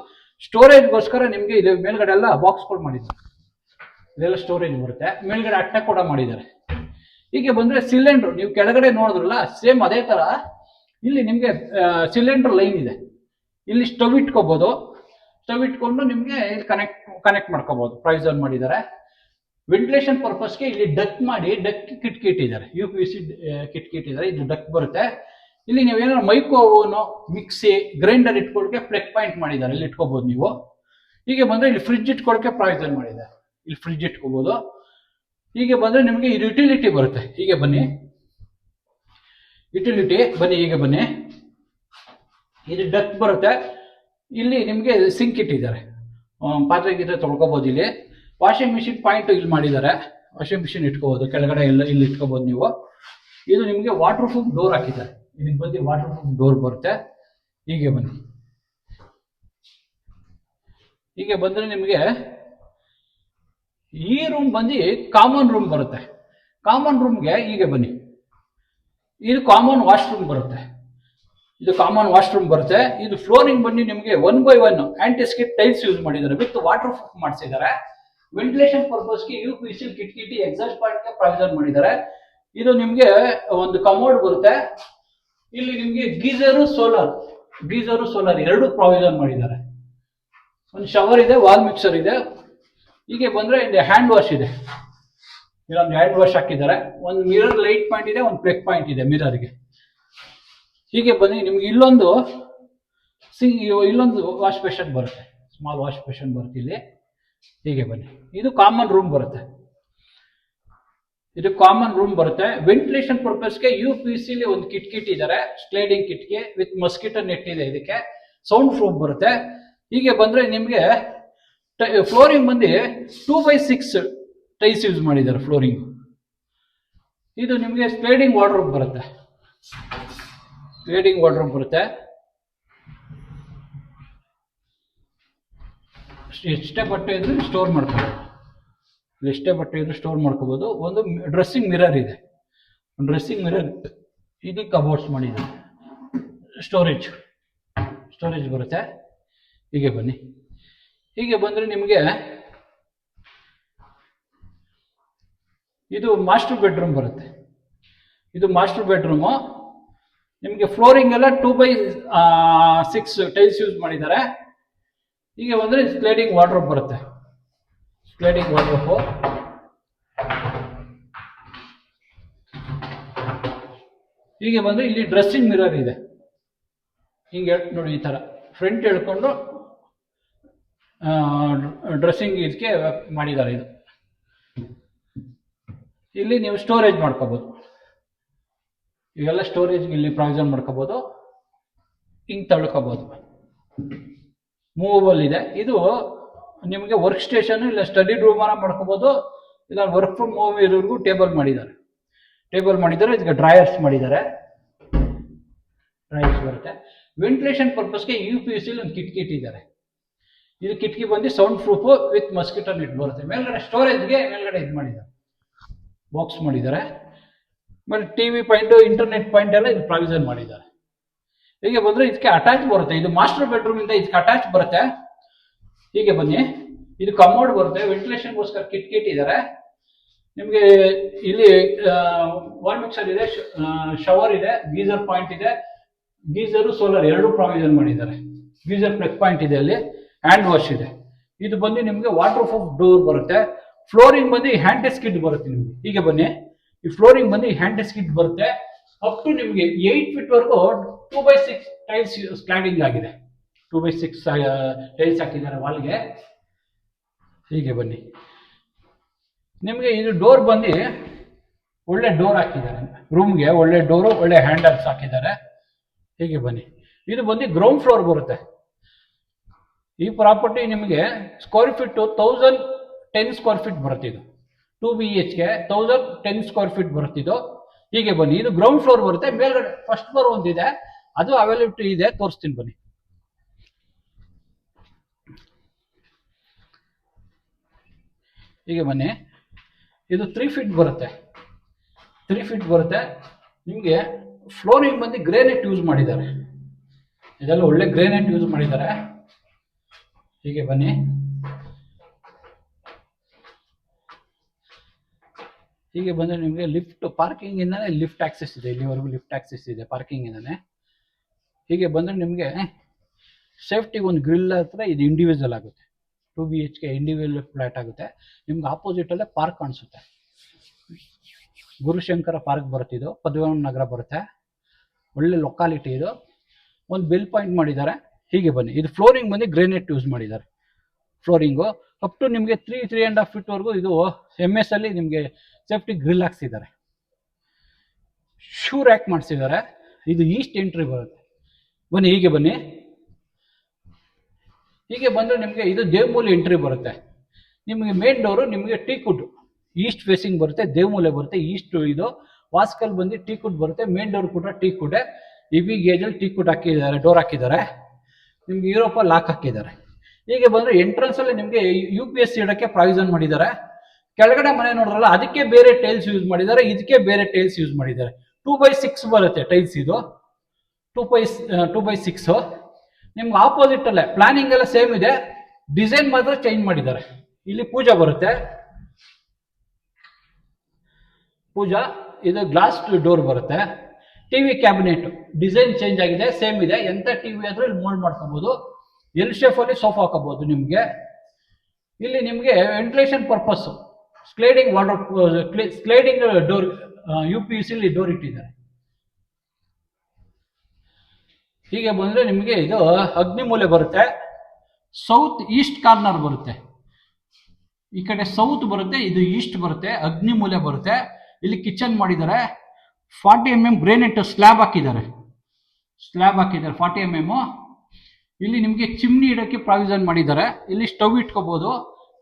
ಸ್ಟೋರೇಜ್ಗೋಸ್ಕರ ನಿಮಗೆ ಇಲ್ಲಿ ಮೇಲ್ಗಡೆ ಎಲ್ಲ ಬಾಕ್ಸ್ಗಳು ಮಾಡಿದ್ದಾರೆ. ಇದೆಲ್ಲ ಸ್ಟೋರೇಜ್ ಬರುತ್ತೆ. ಮೇಲ್ಗಡೆ ಅಟ್ಟೆ ಕೂಡ ಮಾಡಿದ್ದಾರೆ. ಹೀಗೆ ಬಂದ್ರೆ ಸಿಲಿಂಡರ್, ನೀವು ಕೆಳಗಡೆ ನೋಡಿದ್ರಲ್ಲ ಸೇಮ್ ಅದೇ ತರ ಇಲ್ಲಿ ನಿಮ್ಗೆ ಸಿಲಿಂಡರ್ ಲೈನ್ ಇದೆ. ಇಲ್ಲಿ ಸ್ಟವ್ ಇಟ್ಕೋಬಹುದು. ಸ್ಟವ್ ಇಟ್ಕೊಂಡು ನಿಮ್ಗೆ ಇಲ್ಲಿ ಕನೆಕ್ಟ್ ಮಾಡ್ಕೋಬಹುದು. ಪ್ರಾವಿಷನ್ ಮಾಡಿದ್ದಾರೆ. ವೆಂಟಿಲೇಷನ್ ಪರ್ಪಸ್ಗೆ ಇಲ್ಲಿ ಡಕ್ ಮಾಡಿ, ಡಕ್ ಕಿಟಕಿ ಇಟ್ಟಿದ್ದಾರೆ, UPC ಕಿಟಕಿ ಇಟ್ಟಿದ್ದಾರೆ. ಇದು ಡಕ್ ಬರುತ್ತೆ. ಇಲ್ಲಿ ನೀವು ಏನಾದ್ರು ಮೈಕ್ರೋ ಓವನು, ಮಿಕ್ಸಿ, ಗ್ರೈಂಡರ್ ಇಟ್ಕೊಳ್ಳೋಕೆ ಪ್ಲಗ್ ಪಾಯಿಂಟ್ ಮಾಡಿದ್ದಾರೆ, ಇಲ್ಲಿ ಇಟ್ಕೋಬಹುದು ನೀವು. ಹೀಗೆ ಬಂದ್ರೆ ಇಲ್ಲಿ ಫ್ರಿಡ್ಜ್ ಇಟ್ಕೊಳ್ಳೋಕೆ ಪ್ರಾವಿಷನ್ ಮಾಡಿದ್ದಾರೆ, ಇಲ್ಲಿ ಫ್ರಿಡ್ಜ್ ಇಟ್ಕೋಬಹುದು. ಹೀಗೆ ಬಂದ್ರೆ ನಿಮಗೆ ಇದು ಯುಟಿಲಿಟಿ ಬರುತ್ತೆ. ಹೀಗೆ ಬನ್ನಿ, ಯುಟಿಲಿಟಿ ಬನ್ನಿ, ಹೀಗೆ ಬನ್ನಿ. ಇದು ಡಕ್ ಬರುತ್ತೆ. ಇಲ್ಲಿ ನಿಮಗೆ ಸಿಂಕ್ ಇಟ್ಟಿದ್ದಾರೆ, ಪಾತ್ರೆ ಗೀತ್ರೆ ತೊಳ್ಕೋಬಹುದು. ಇಲ್ಲಿ ವಾಷಿಂಗ್ ಮಿಷಿನ್ ಪಾಯಿಂಟ್ ಇಲ್ಲಿ ಮಾಡಿದ್ದಾರೆ, ವಾಷಿಂಗ್ ಮಿಷಿನ್ ಇಟ್ಕೋಬಹುದು. ಕೆಳಗಡೆ ಎಲ್ಲ ಇಲ್ಲಿ ಇಟ್ಕೋಬಹುದು ನೀವು. ಇದು ನಿಮಗೆ ವಾಟರ್ ಪ್ರೂಫ್ ಡೋರ್ ಹಾಕಿದ್ದಾರೆ. ಇದಕ್ಕೆ ಬಂದು ವಾಟರ್ ಪ್ರೂಫ್ ಡೋರ್ ಬರುತ್ತೆ. ಹೀಗೆ ಬನ್ನಿ, ಹೀಗೆ ಬಂದ್ರೆ ನಿಮಗೆ ಈ ರೂಮ್ ಬಂದು ಕಾಮನ್ ರೂಮ್ ಬರುತ್ತೆ. ಕಾಮನ್ ರೂಮ್ಗೆ ಹೀಗೆ ಬನ್ನಿ, ಇದು ಕಾಮನ್ ವಾಶ್ರೂಮ್ ಬರುತ್ತೆ. ಇದು ಕಾಮನ್ ವಾಶ್ರೂಮ್ ಬರುತ್ತೆ. ಇದು ಫ್ಲೋರಿಂಗ್ ಬಂದು ನಿಮಗೆ 1x1 ಆಂಟಿಸ್ಕಿಟ್ ಟೈಲ್ಸ್ ಯೂಸ್ ಮಾಡಿದ್ದಾರೆ, ವಿತ್ ವಾಟರ್ ಪ್ರೂಫ್ ಮಾಡಿಸಿದ್ದಾರೆ. ವೆಂಟಿಲೇಷನ್ ಪರ್ಪಸ್ಗೆ UPC ಕಿಟಕಿ ಎಕ್ಸಾಸ್ಟ್ ಪಾಯಿಂಟ್ಗೆ ಪ್ರಾವಿಷನ್ ಮಾಡಿದ್ದಾರೆ. ಇದು ನಿಮಗೆ ಒಂದು ಕಮೋಡ್ ಬರುತ್ತೆ. ಇಲ್ಲಿ ನಿಮಗೆ ಗೀಸರು ಸೋಲಾರ್ ಎರಡು ಪ್ರಾವಿಷನ್ ಮಾಡಿದ್ದಾರೆ. ಒಂದು ಶವರ್ ಇದೆ, ವಾಲ್ ಮಿಕ್ಸರ್ ಇದೆ. ಹೀಗೆ ಬಂದ್ರೆ ಇಲ್ಲಿ ಹ್ಯಾಂಡ್ ವಾಶ್ ಇದೆ, ಇಲ್ಲೊಂದು ಹ್ಯಾಂಡ್ ವಾಶ್ ಹಾಕಿದ್ದಾರೆ. ಒಂದು ಮಿರರ್ ಲೈಟ್ ಪಾಯಿಂಟ್ ಇದೆ, ಒಂದು ಪ್ಲಗ್ ಪಾಯಿಂಟ್ ಇದೆ ಮಿರರ್ಗೆ. ಹೀಗೆ ಬನ್ನಿ, ನಿಮ್ಗೆ ಇಲ್ಲೊಂದು ವಾಶ್ ಬೇಷನ್ ಬರುತ್ತೆ, ಸ್ಮಾಲ್ ವಾಶ್ ಬೇಷನ್ ಬರುತ್ತೆ ಇಲ್ಲಿ. ಹೀಗೆ ಬನ್ನಿ, ಇದು ಕಾಮನ್ ರೂಮ್ ಬರುತ್ತೆ. ಇದು ಕಾಮನ್ ರೂಮ್ ಬರುತ್ತೆ. ವೆಂಟಿಲೇಷನ್ ಪರ್ಪಸ್ಗೆ UPC ಒಂದು ಕಿಟಕಿ ಇಟ್ಟಿದ್ದಾರೆ, ಸ್ಲೈಡಿಂಗ್ ಕಿಟಕಿ ವಿತ್ ಮಸ್ಕಿಟೋ ನೆಟ್ ಇದೆ. ಇದಕ್ಕೆ ಸೌಂಡ್ ಪ್ರೂಫ್ ಬರುತ್ತೆ. ಹೀಗೆ ಬಂದ್ರೆ ನಿಮ್ಗೆ ಫ್ಲೋರಿಂಗ್ ಬಂದು 2x6 ಟೈಲ್ಸ್ ಯೂಸ್ ಮಾಡಿದ್ದಾರೆ. ಫ್ಲೋರಿಂಗ್ ಇದು ನಿಮಗೆ ಸ್ಲೈಡಿಂಗ್ ವಾರ್ಡ್ರೋಬ್ ಬರುತ್ತೆ. ಸ್ಲೈಡಿಂಗ್ ವಾರ್ಡ್ರೋಬ್ ಬರುತ್ತೆ. ಎಷ್ಟೇ ಬಟ್ಟೆ ಇದ್ರೂ ಸ್ಟೋರ್ ಮಾಡ್ಕೋಬೋದು. ಎಷ್ಟೇ ಬಟ್ಟೆ ಇದ್ರೂ ಸ್ಟೋರ್ ಮಾಡ್ಕೋಬೋದು. ಒಂದು ಡ್ರೆಸ್ಸಿಂಗ್ ಮಿರರ್ ಇದೆ. ಡ್ರೆಸ್ಸಿಂಗ್ ಮಿರರ್ ಇದು ಕಬೋರ್ಡ್ಸ್ ಮಾಡಿದೆ. ಸ್ಟೋರೇಜ್ ಬರುತ್ತೆ. ಹೀಗೆ ಬನ್ನಿ. ಹೀಗೆ ಬಂದರೆ ನಿಮಗೆ ಇದು ಮಾಸ್ಟರ್ ಬೆಡ್ರೂಮ್ ಬರುತ್ತೆ. ಇದು ಮಾಸ್ಟರ್ ಬೆಡ್ರೂಮು. ನಿಮಗೆ ಫ್ಲೋರಿಂಗ್ ಎಲ್ಲ 2x6 ಟೈಲ್ಸ್ ಯೂಸ್ ಮಾಡಿದ್ದಾರೆ. ಹೀಗೆ ಬಂದರೆ ಸ್ಲೈಡಿಂಗ್ ವಾರ್ಡ್ರೋಬ್ ಬರುತ್ತೆ. Sliding wardrobe. ಹೀಗೆ ಬಂದರೆ ಇಲ್ಲಿ ಡ್ರೆಸ್ಸಿಂಗ್ ಮಿರರ್ ಇದೆ. ಹಿಂಗೆ ನೋಡಿ, ಈ ಥರ ಫ್ರಂಟ್ ಹೇಳ್ಕೊಂಡು ಡ್ರೆಸ್ಸಿಂಗ್ ಇದಕ್ಕೆ ಮಾಡಿದ್ದಾರೆ. ಇದು ಇಲ್ಲಿ ನೀವು ಸ್ಟೋರೇಜ್ ಮಾಡ್ಕೋಬೋದು. ಇವೆಲ್ಲ ಸ್ಟೋರೇಜ್ಗೆ ಇಲ್ಲಿ ಪ್ರಾವಿಷನ್ ಮಾಡ್ಕೋಬೋದು. ಹಿಂಗೆ ತಳ್ಕೋಬೋದು. ಮೂವಬಲ್ ಇದೆ. ಇದು ನಿಮಗೆ ವರ್ಕ್ ಸ್ಟೇಷನ್ ಇಲ್ಲ ಸ್ಟಡಿ ರೂಮ್ ಮಾಡ್ಕೋಬೋದು. ಇಲ್ಲ ವರ್ಕ್ ಫ್ರಮ್ ಹೋಮ್ ಇರೋರ್ಗೂ ಟೇಬಲ್ ಮಾಡಿದ್ದಾರೆ. ಇದಕ್ಕೆ ಡ್ರಾಯರ್ಸ್ ಮಾಡಿದ್ದಾರೆ. ಡ್ರಾಯರ್ಸ್ ಬರುತ್ತೆ. ವೆಂಟಿಲೇಷನ್ ಪರ್ಪಸ್ಗೆ UPVC ಒಂದು ಕಿಟಕಿ ಇಟ್ಟಿದ್ದಾರೆ. ಇದು ಕಿಟಕಿ ಬಂದು sound proof with mosquito net ಬರುತ್ತೆ. ಮೇಲ್ಗಡೆ ಸ್ಟೋರೇಜ್ಗೆ ಮೇಲ್ಗಡೆ ಇದು ಮಾಡಿದ್ದಾರೆ, ಬಾಕ್ಸ್ ಮಾಡಿದ್ದಾರೆ. ಆಮೇಲೆ TV ಪಾಯಿಂಟ್, ಇಂಟರ್ನೆಟ್ ಪಾಯಿಂಟ್ ಎಲ್ಲ ಇದು ಪ್ರಾವಿಷನ್ ಮಾಡಿದ್ದಾರೆ. ಹೀಗೆ ಬಂದರೆ ಇದಕ್ಕೆ ಅಟ್ಯಾಚ್ ಬರುತ್ತೆ. ಇದು ಮಾಸ್ಟರ್ ಬೆಡ್ರೂಮ್ ಇಂದ ಇದಕ್ಕೆ ಅಟ್ಯಾಚ್ ಬರುತ್ತೆ. ಹೀಗೆ ಬನ್ನಿ. ಇದು ಕಮೋಡ್ ಬರುತ್ತೆ. ವೆಂಟಿಲೇಷನ್ಗೋಸ್ಕರ ಕಿಟಕಿ ಇಟ್ಟಿದ್ದಾರೆ. ನಿಮಗೆ ಇಲ್ಲಿ ವಾಲ್ ಮಿಕ್ಸರ್ ಇದೆ, ಶವರ್ ಇದೆ, ಗೀಸರ್ ಪಾಯಿಂಟ್ ಇದೆ. ಗೀಸರು ಸೋಲಾರ್ ಎರಡು ಪ್ರಾವಿಷನ್ ಮಾಡಿದ್ದಾರೆ. ಗೀಸರ್ ಪ್ಲಗ್ ಪಾಯಿಂಟ್ ಇದೆ, ಅಲ್ಲಿ ಹ್ಯಾಂಡ್ ವಾಶ್ ಇದೆ. ಇದು ಬಂದು ನಿಮಗೆ ವಾಟರ್ ಪ್ರೂಫ್ ಡೋರ್ ಬರುತ್ತೆ. ಫ್ಲೋರಿಂಗ್ ಬಂದು ಹ್ಯಾಂಡ್ ಸ್ಕಿಡ್ ಬರುತ್ತೆ ನಿಮಗೆ. ಹೀಗೆ ಬನ್ನಿ. ಈ ಫ್ಲೋರಿಂಗ್ ಬಂದು ಹ್ಯಾಂಡ್ ಸ್ಕಿಡ್ ಬರುತ್ತೆ. ಅಪ್ ಟು ನಿಮಗೆ 8 ಫೀಟ್ ವರೆಗೂ 2x6 ಟೈಲ್ಸ್ ಸ್ಕ್ಲಾಡಿಂಗ್ ಆಗಿದೆ. 2x6 ಟೈಲ್ಸ್ ಹಾಕಿದ್ದಾರೆ ವಾಲ್ಗೆ. ಹೀಗೆ ಬನ್ನಿ. ನಿಮಗೆ ಇದು ಡೋರ್ ಬಂದು ಒಳ್ಳೆ ಡೋರ್ ಹಾಕಿದ್ದಾರೆ. ರೂಮ್ಗೆ ಒಳ್ಳೆ ಡೋರು, ಒಳ್ಳೆ ಹ್ಯಾಂಡಲ್ಸ್ ಹಾಕಿದ್ದಾರೆ. ಹೀಗೆ ಬನ್ನಿ. ಇದು ಬಂದು ಗ್ರೌಂಡ್ ಫ್ಲೋರ್ ಬರುತ್ತೆ. ಈ ಪ್ರಾಪರ್ಟಿ ನಿಮಗೆ ಸ್ಕ್ವೇರ್ ಫೀಟ್ 1010 ಸ್ಕ್ವೇರ್ ಫೀಟ್ ಬರುತ್ತೆ. ಇದು 2 BHK 1010 ಸ್ಕ್ವೇರ್ ಫೀಟ್ ಬರುತ್ತಿದ್ದು. ಹೀಗೆ ಬನ್ನಿ. ಇದು ಗ್ರೌಂಡ್ ಫ್ಲೋರ್ ಬರುತ್ತೆ. ಮೇಲ್ಗಡೆ ಫಸ್ಟ್ ಫ್ಲೋರ್ ಒಂದಿದೆ, ಅದು ಅವೈಲಬಿಲಿಟಿ ಇದೆ, ತೋರಿಸ್ತೀನಿ ಬನ್ನಿ. ಹೀಗೆ ಬನ್ನಿ. ಇದು 3 ಫೀಟ್ ಬರುತ್ತೆ. 3 ಫೀಟ್ ಬರುತ್ತೆ. ನಿಮಗೆ ಫ್ಲೋರಿಂಗ್ ಬಂದು ಗ್ರೇನೈಟ್ ಯೂಸ್ ಮಾಡಿದ್ದಾರೆ. ಇದೆಲ್ಲ ಒಳ್ಳೆ ಗ್ರೇನೈಟ್ ಯೂಸ್ ಮಾಡಿದ್ದಾರೆ. ಹೀಗೆ ಬನ್ನಿ. ಹೀಗೆ ಬಂದರೆ ನಿಮಗೆ ಲಿಫ್ಟ್, ಪಾರ್ಕಿಂಗ್ ಇಂದಾನೆ ಲಿಫ್ಟ್ ಆಕ್ಸೆಸ್ ಇದೆ. ಇಲ್ಲಿವರೆಗೂ ಲಿಫ್ಟ್ ಆಕ್ಸೆಸ್ ಇದೆ ಪಾರ್ಕಿಂಗ್ ಇಂದಾನೆ. ಹೀಗೆ ಬಂದರೆ ನಿಮಗೆ ಸೇಫ್ಟಿಗೆ ಒಂದು ಗ್ರಿಲ್ ಹತ್ರ ಇದು ಇಂಡಿವಿಜುವಲ್ ಆಗುತ್ತೆ. 2 BHK ಇಂಡಿವಿಜುವಲ್ ಫ್ಲಾಟ್ ಆಗುತ್ತೆ. ನಿಮ್ಗೆ ಆಪೋಸಿಟಲ್ಲೇ ಪಾರ್ಕ್ ಕಾಣಿಸುತ್ತೆ. ಗುರುಶಂಕರ ಪಾರ್ಕ್ ಬರುತ್ತಿದ್ದು, ಪದ್ಮನಾಭ ನಗರ ಬರುತ್ತೆ. ಒಳ್ಳೆ ಲೊಕಾಲಿಟಿ ಇದು. ಒಂದು ಬೆಲ್ ಪಾಯಿಂಟ್ ಮಾಡಿದ್ದಾರೆ. ಹೀಗೆ ಬನ್ನಿ. ಇದು ಫ್ಲೋರಿಂಗ್ ಬಂದು ಗ್ರೇನೈಟ್ ಯೂಸ್ ಮಾಡಿದ್ದಾರೆ. ಫ್ಲೋರಿಂಗು ಅಪ್ ಟು ನಿಮಗೆ 3.5 ಫೀಟ್ ವರೆಗೂ ಇದು MS ಅಲ್ಲಿ ನಿಮಗೆ ಸೇಫ್ಟಿ ಗ್ರಿಲ್ ಹಾಕ್ಸಿದ್ದಾರೆ. ಶೂ ರ್ಯಾಕ್ ಮಾಡಿಸಿದ್ದಾರೆ. ಇದು ಈಸ್ಟ್ ಎಂಟ್ರಿ ಬರುತ್ತೆ. ಬನ್ನಿ. ಹೀಗೆ ಬನ್ನಿ. ಹೀಗೆ ಬಂದರೆ ನಿಮಗೆ ಇದು ದೇವಮೂಲೆ ಎಂಟ್ರಿ ಬರುತ್ತೆ. ನಿಮಗೆ ಮೇನ್ ಡೋರು ನಿಮಗೆ ಟೀಕುಡ್ ಈಸ್ಟ್ ಫೇಸಿಂಗ್ ಬರುತ್ತೆ. ದೇವಮೂಲೆ ಬರುತ್ತೆ. ಈಸ್ಟ್ ಇದು ವಾಸ್ಕಲ್ ಬಂದು ಟೀಕುಡ್ ಬರುತ್ತೆ. ಮೇನ್ ಡೋರ್ ಕೂಡ ಟೀಕುಡ್. EB ಗೇಜಲ್ಲಿ ಟೀಕುಡ್ ಹಾಕಿದ್ದಾರೆ, ಡೋರ್ ಹಾಕಿದ್ದಾರೆ. ನಿಮ್ಗೆ ಯುರೋಪ ಲಾಕ್ ಹಾಕಿದ್ದಾರೆ. ಹೀಗೆ ಬಂದರೆ ಎಂಟ್ರೆನ್ಸ್ ಅಲ್ಲಿ ನಿಮಗೆ UPS ಇಡಕ್ಕೆ ಪ್ರಾವಿಷನ್ ಮಾಡಿದ್ದಾರೆ. ಕೆಳಗಡೆ ಮನೆ ನೋಡ್ರಲ್ಲ, ಅದಕ್ಕೆ ಬೇರೆ ಟೈಲ್ಸ್ ಯೂಸ್ ಮಾಡಿದ್ದಾರೆ, ಇದಕ್ಕೆ ಬೇರೆ ಟೈಲ್ಸ್ ಯೂಸ್ ಮಾಡಿದ್ದಾರೆ. 2x6 ಬರುತ್ತೆ ಟೈಲ್ಸ್. ಇದು 2x6. ನಿಮ್ಗೆ ಆಪೋಸಿಟ್ ಅಲ್ಲೇ ಪ್ಲಾನಿಂಗ್ ಎಲ್ಲ ಸೇಮ್ ಇದೆ, ಡಿಸೈನ್ ಮಾತ್ರ ಚೇಂಜ್ ಮಾಡಿದ್ದಾರೆ. ಇಲ್ಲಿ ಪೂಜಾ ಬರುತ್ತೆ. ಪೂಜಾ ಇದು ಗ್ಲಾಸ್ ಡೋರ್ ಬರುತ್ತೆ. TV ಕ್ಯಾಬಿನೆಟ್ ಡಿಸೈನ್ ಚೇಂಜ್ ಆಗಿದೆ, ಸೇಮ್ ಇದೆ. ಎಂತ TV ಆದ್ರೂ ಇಲ್ಲಿ ಮೋಲ್ಡ್ ಮಾಡ್ಕೋಬಹುದು. ಎಲ್ ಶೇಪ್ ಅಲ್ಲಿ ಸೋಫಾ ಹಾಕೋಬಹುದು. ನಿಮಗೆ ಇಲ್ಲಿ ನಿಮಗೆ ventilation purpose sliding wardrobe, sliding door, UPVC door ಇಟ್ಟಿದ್ದಾರೆ. ಹೀಗೆ ಬಂದ್ರೆ ನಿಮಗೆ ಇದು ಅಗ್ನಿಮೂಲೆ ಬರುತ್ತೆ. ಸೌತ್ ಈಸ್ಟ್ ಕಾರ್ನರ್ ಬರುತ್ತೆ. ಈ ಕಡೆ ಸೌತ್ ಬರುತ್ತೆ, ಇದು ಈಸ್ಟ್ ಬರುತ್ತೆ. ಅಗ್ನಿಮೂಲೆ ಬರುತ್ತೆ. ಇಲ್ಲಿ ಕಿಚನ್ ಮಾಡಿದ್ದಾರೆ. 40 mm ಗ್ರೇನೈಟ್ ಸ್ಲ್ಯಾಬ್ ಹಾಕಿದ್ದಾರೆ. 40 mm. ಇಲ್ಲಿ ನಿಮಗೆ ಚಿಮ್ನಿ ಇಡಕ್ಕೆ ಪ್ರಾವಿಷನ್ ಮಾಡಿದ್ದಾರೆ. ಇಲ್ಲಿ ಸ್ಟವ್ ಇಟ್ಕೋಬಹುದು.